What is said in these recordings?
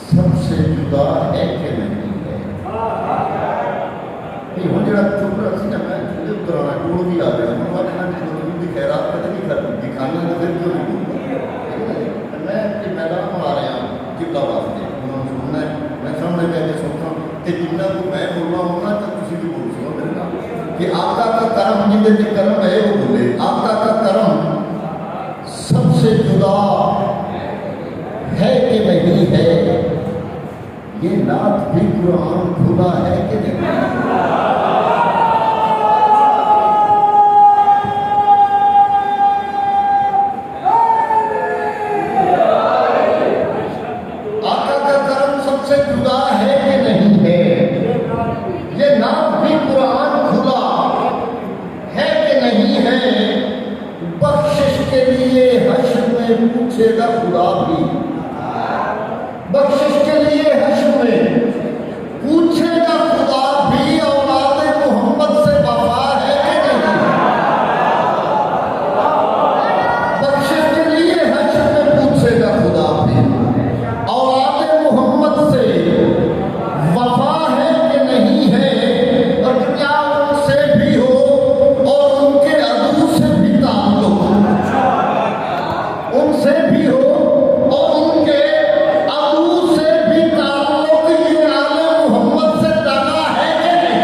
सबसे जुदा है कि नहीं है। हूँ जो चुप रहा सी ना मैं उधर आना कोल भी आ गया मैं आखना कि खैरात पता नहीं कर दिखाना तो फिर क्यों नहीं बोलता मैं मैदान आ रहा किबला वास्ते उन्होंने सुनना है मैं सामने कह के सुनता कि जिन्ना को मैं बोलना होगा तो तुम भी बोल सुनो मेरे नाम कि आपका का कर्म जिंदे कर्म है वो बोले आपका का कर्म सबसे जुदा है कि नहीं है। ये नात भी कुरान खुला है कि नहीं। आका का कर्म सबसे जुदा है कि नहीं है। ये नात भी कुरान खुला है कि नहीं है। बख्शिश के लिए हश्र में पूछेगा खुदा भी। बख्शिश के लिए हश्र में पूछेगा खुदा भी। औलाद मोहम्मद से वफा है कि नहीं। बख्शिश के लिए हश्र में पूछेगा खुदा भी। औलाद मोहम्मद से वफा है कि नहीं है। और क्या उनसे भी हो और उनके अदू से भी ताल्लुक उनसे भी हो और उनके अदू से भी ताल्लुक ये आले मोहम्मद से दागा है कि नहीं।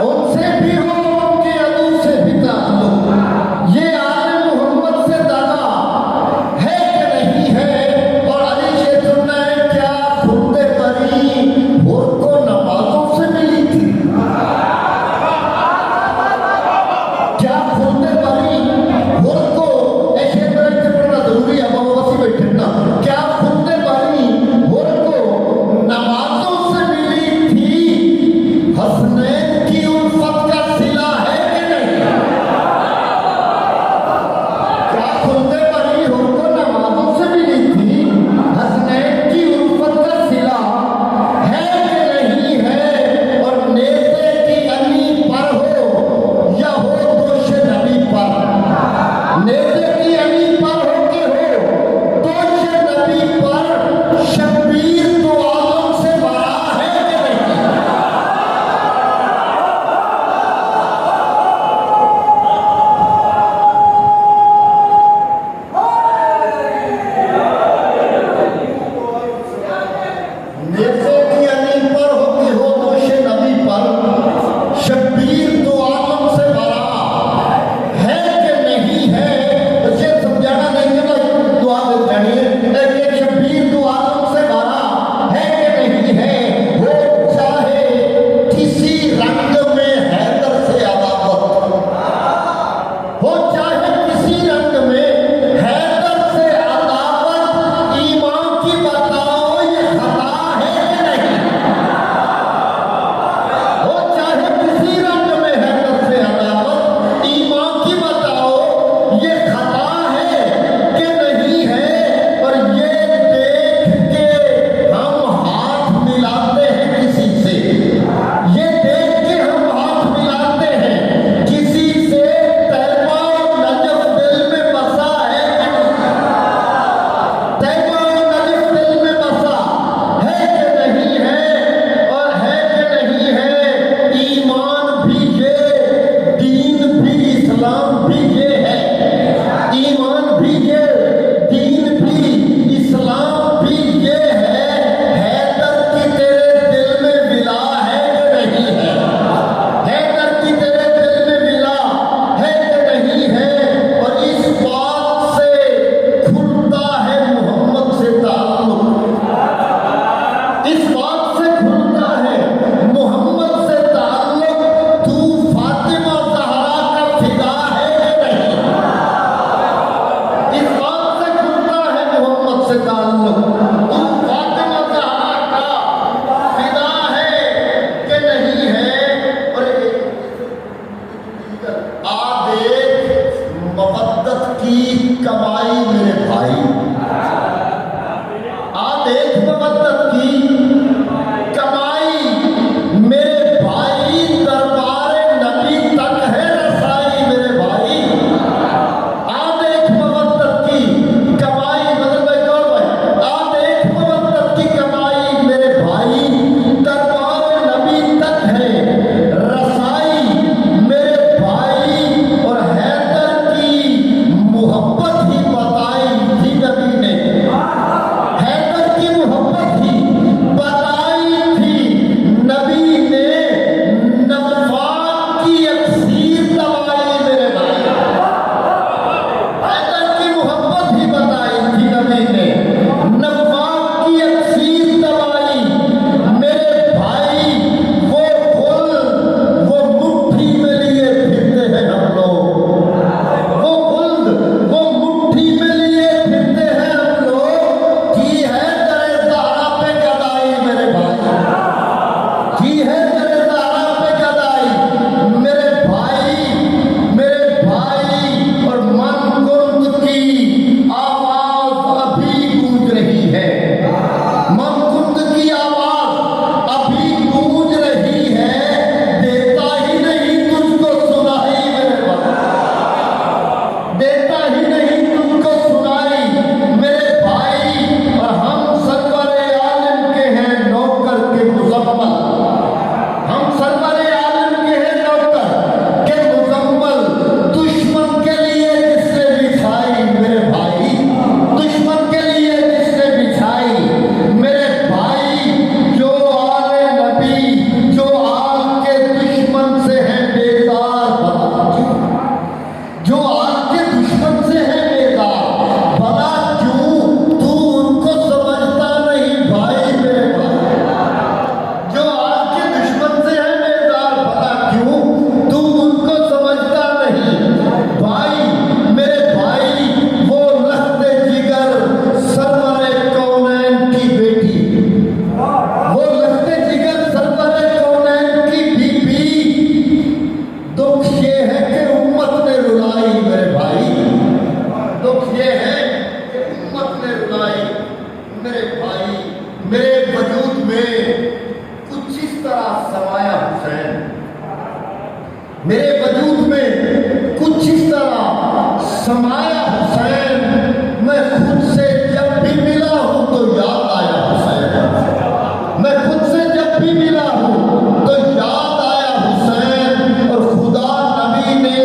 उनसे भी हो उनके अदू से भी ताल्लुक ये आले मोहम्मद से दागा है कि नहीं है। और अली शेर ने क्या खुदे परी को नमाजों से मिली थी। क्या खुदे परी को ऐसे बैठे पढ़ना जरूरी है बाबा वसी बैठे ना। क्या खुदे परी को नमाजों से मिली थी। हसनैन की उल्फत का सिला है कि नहीं। क्या खुदे परी को नमाजों से मिली थी। हसनैन की उल्फत का सिला है कि नहीं है। और नेज़े की अनी पर हो या हो दोष नबी पर। नेज़े की अनी पर हो के हो दोष नबी पर। शब्बीर तो आलम से बरा है कि नहीं। नेज़े की अनी पर हो के हो दोष नबी पर। शब्बीर तो आलम से बरा है कि नहीं है। उसे समझाना नहीं है भाई दुआ में जानिए कि शब्बीर तो आलम से बरा है कि नहीं है। वो चाहे किसी रंग में हैदर से अदावत हो चाहे किसी रंग में हैदर से अदावत। ईमान की बताओ ये खता है कि नहीं। हो चाहे किसी रंग में हैदर से अदावत। ईमान की बताओ ये खता है कि नहीं है। और ये देख के हम हाथ मिलाते हैं किसी से। ये देख के हम हाथ मिलाते हैं किसी से। तैबा और नजफ दिल में बसा है कि नहीं। तैबा और नजफ दिल में बसा है कि नहीं है। और है कि नहीं है। ईमान भी ये दीन भी इस्लाम भी ये है। ईमान भी ये दीन भी इस्लाम भी ये है। हैदर की तेरे दिल में विला है कि नहीं है। हैदर की तेरे दिल में विला है कि नहीं है। और इस बात से खुलता है मोहम्मद से ताल्लुक। इस बात से खुलता है मोहम्मद से ताल्लुक। तू फातिमा ज़हरा का फिदा है कि नहीं। इस बात से खुलता है मोहम्मद से ताल्लुक। तू फातिमा ज़हरा का फिदा है कि नहीं है। और आ देख मवद्दत की कमाई मेरे भाई। आ देख मवद्दत की कमाई मेरे भाई। दरबार नबी तक है रसाई मेरे भाई। आ देख मवद्दत की कमाई मतलब भाई कौन भाई। आ देख मेरे भाई, मेरे वजूद में कुछ इस तरह समाया हुसैन, मेरे वजूद में कुछ इस तरह समाया हुसैन, मैं खुद से जब भी मिला हूं तो याद आया हुसैन, मैं खुद से जब भी मिला हूं तो याद आया हुसैन। और खुदा नबी ने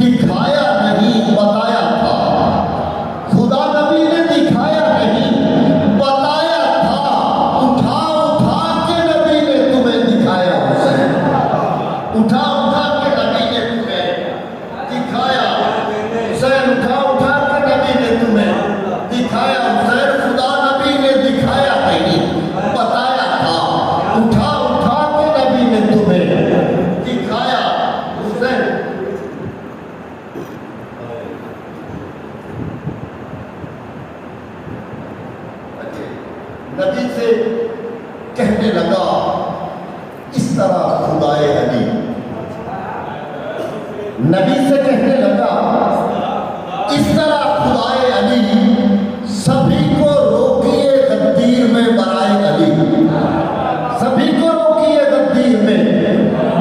दिखाया नहीं बताया था, खुदा नबी ने दिखाया नहीं बताया था, उठा उठा के नबी ने तुम्हें दिखाया हुसैन, उठा उठा के नबी ने तुम्हें दिखाया हुसैन, उठा उठा के नबी ने तुम्हें दिखाया हुसैन। खुदा नबी ने दिखाया नहीं बताया था, उठा उठा के नबी ने तुम्हें दिखाया हुसैन। नबी से कहने लगा इस तरह खुदाए अली, नबी से कहने लगा इस तरह खुदाए अली, सभी को रोकिए गद्दीर में बराए अली, सभी को रोकिए गद्दीर में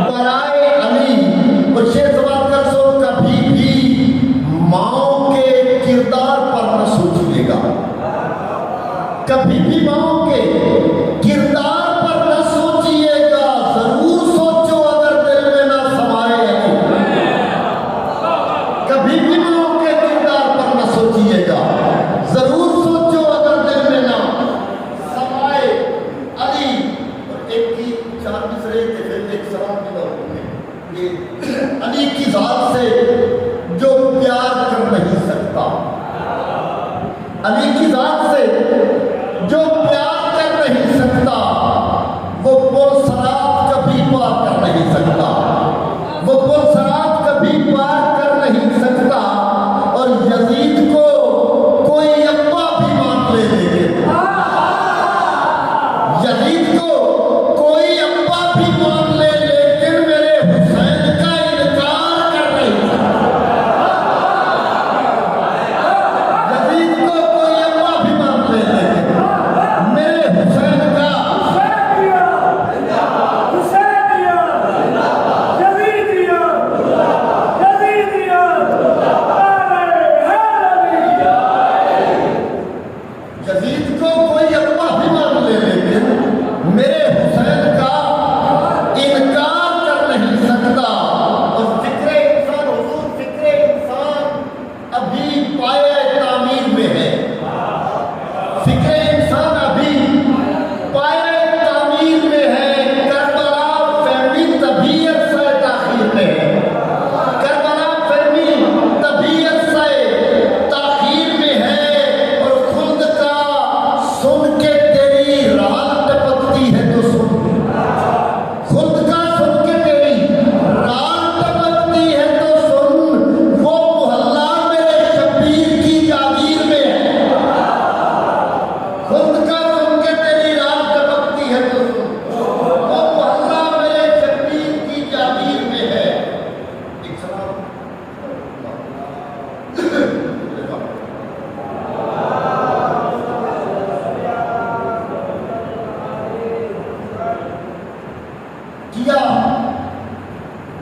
बराए अली। और शेख सवालकर सो कभी भी माओ के किरदार पर न सोचिएगा, कभी भी माओ के किरदार पर न सोचिएगा, जरूर सोचो अगर दिल में ना समाए अली, कभी भी माओ के किरदार पर न सोचिएगा, जरूर सोचो अगर दिल में ना समाए अली। और एक की 4 मिसरे के फिर एक सवाल भी लौटूंगे, ये अली की जात से जो प्यार कर नहीं सकता, अली की जात से जो प्यार कर नहीं सकता, वो पुरसरात कभी पार कर नहीं सकता, वो पुरसरात कभी पार कर नहीं सकता। और यजीद को कोई अब्बा भी मान ले, लेकिन यजीद को कोई अब्बा भी मान ले, लेकिन मेरे हुसैन का इनकार कर नहीं सकता, यजीद को कोई अब्बा भी मान ले, लेकिन मेरे हुसैन का यजीद को कोई अब्बा भी मान ले, लेकिन मेरे हुसैन का इनकार कर नहीं सकता। और फिक्रे इंसान, हुजूर फिक्रे इंसान अभी पाया तामीर में है, फिक्रे इंसान अभी पाया तामीर में है, करबला फहमी तबीयत से ताखीर में है, करबला फहमी तबीयत से ताखीर में है। और खुद का सुन के तेरी राह टपकती है तो सुन, खुद का सुन के तेरी राह टपकती है तो सुन, वो मोहल्ला मेरे शब्बीर की जागीर में है, खुद का सुन के तेरी राह टपकती है तो सुन, वो मोहल्ला मेरे शब्बीर की जागीर में है। एक सवाल किया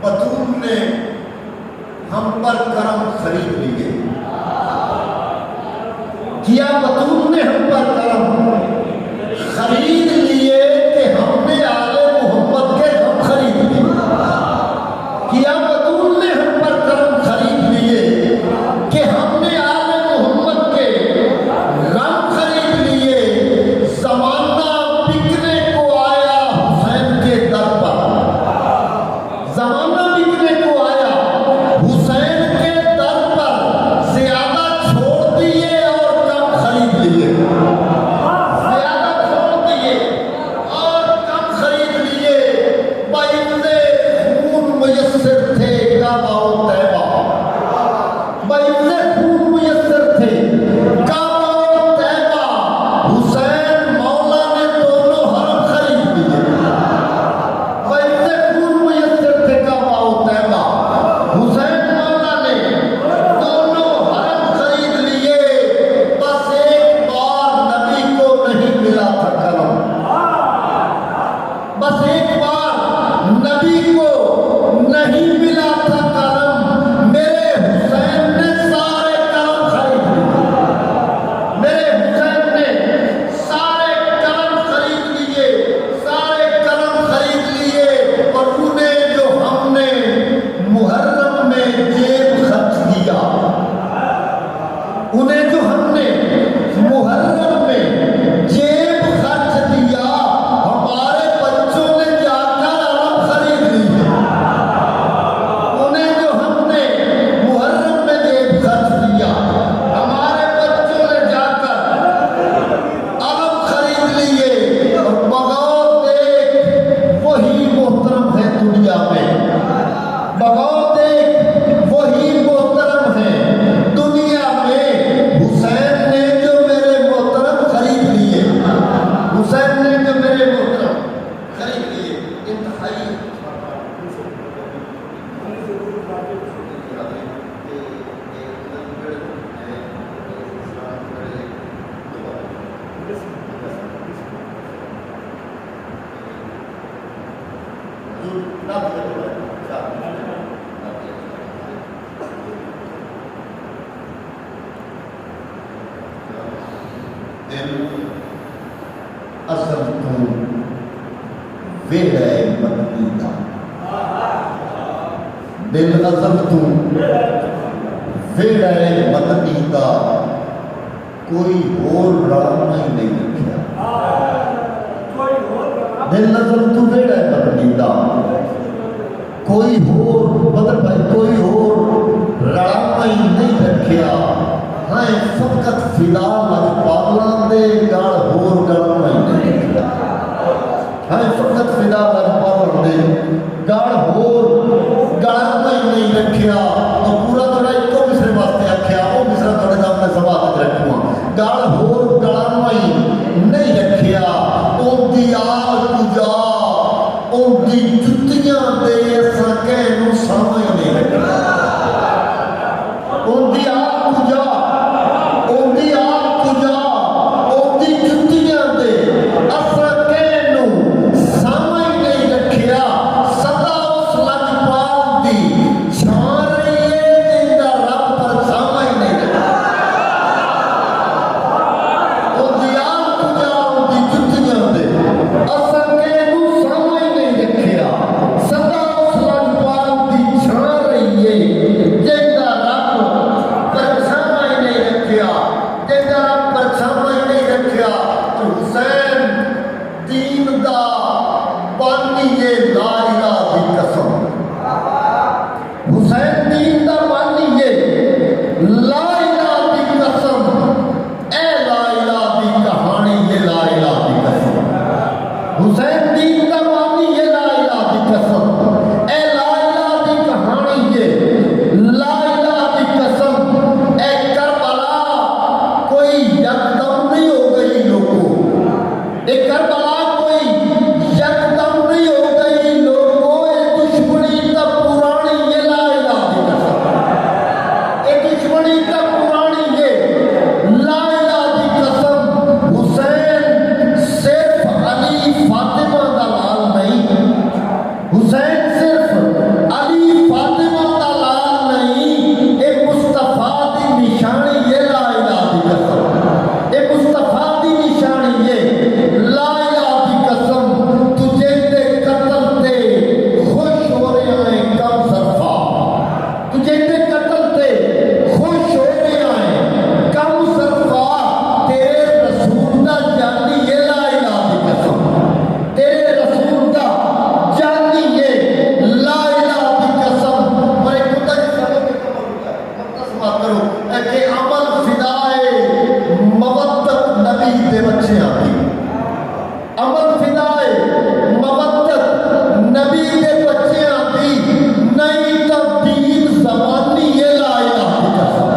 बतूल ने हम पर करम खरीद लिए, किया बतूल ने हम पर करम खरीद लिए कि हमने आले मोहम्मद के गम खरीद लिए, किया बतूल ने हम पर करम खरीद लिए कि हमने आले मोहम्मद के गम खरीद लिए। जमाना बिकने को आया हुसैन के दर पर, जमाना बिकने को आया हुसैन के दर पर, ज्यादा छोड़ दिए और कम खरीद लिए, ज्यादा छोड़ दिए दिल असल तू वेड़ा मदनी दा, दिल असल तू वेड़ा मदनी दा, कोई होर रलना ही नहीं रखा। दिल असल तू वेड़ा मदनी दा, कोई होर बदल भाई कोई होर रलना ही नहीं रखा। हाँ फकत फिदा लजपालां दे गल होर गलना ही नहीं रखा। हाँ फकत फिदा लजपालां दे गल होर गलना ही नहीं रखा। तो पूरा थोड़ा इको मिसरे वास्ते आख्या, वो मिसरा थोड़े सामने सभा रखूँ। गल होर गलना ही नहीं रखा। उनकी आल पूजा उनकी जुत्तियां दे असा कहनू समझ नहीं रखा। उनकी आल पूजा उनकी आल पूजा उनकी जुत्तियां दे असा कहनू समझ नहीं रखा। सदा उस लजपाल दी छां रही है जिंदा रब पर समझ नहीं रखा। उनकी आल पूजा उनकी जुत्तियां दे असा कहनू समझ नहीं रखा। सदा उस लजपाल दी छां रही है जिंदा रब पर समझ नहीं रखा। जिंदा रब पर समझ नहीं रखा। तो हुसैन दीन दा बानिए ला इलाहा दी कसम, हुसैन दीन दा बानिए ला इलाहा दी कसम, ए ला इलाहा दी कहानी ये ला इलाहा दी कसम। हुसैन दीन दा बानिए ला इलाहा दी कसम, ए ला इलाहा दी कहानी ये ला इलाहा दी कसम। ए करबला कोई यकदम नहीं हो गई लोगों, ए करबला कोई यकदम नहीं हो गई लोगों। ए दुश्मनी तब पुरानी ये ला इलाहा दी कसम, ए दुश्मनी तब पुरानी ये ला इलाहा दी कसम। हुसैन सिर्फ अली फातिमा दा लाल नहीं, हुसैन सिर्फ अली फातिमा दा लाल नहीं, ए मुस्तफा दी निशानी ये ला इलाहा दी कसम, ए मुस्तफा दी निशानी ये ला इलाहा दी कसम। तुझे ते कत्ल ते खुश हो रहे हैं कम सरफा, तुझे ते कत्ल ते खुश हो रहे हैं कम सरफा। तेरे रसूल दा जानी ये ला इलाहा दी कसम, तेरे रसूल दा जानी ये ला इलाहा दी कसम। और एक खुदा की समझ के समाप्त करो कि अमल फिदाए मवद्दत नबी दे बच्चे आती, अमल फिदाए मवद्दत नबी दे बच्चे आती, नहीं तो दीन ज़मानी ये ला इलाहा दी कसम।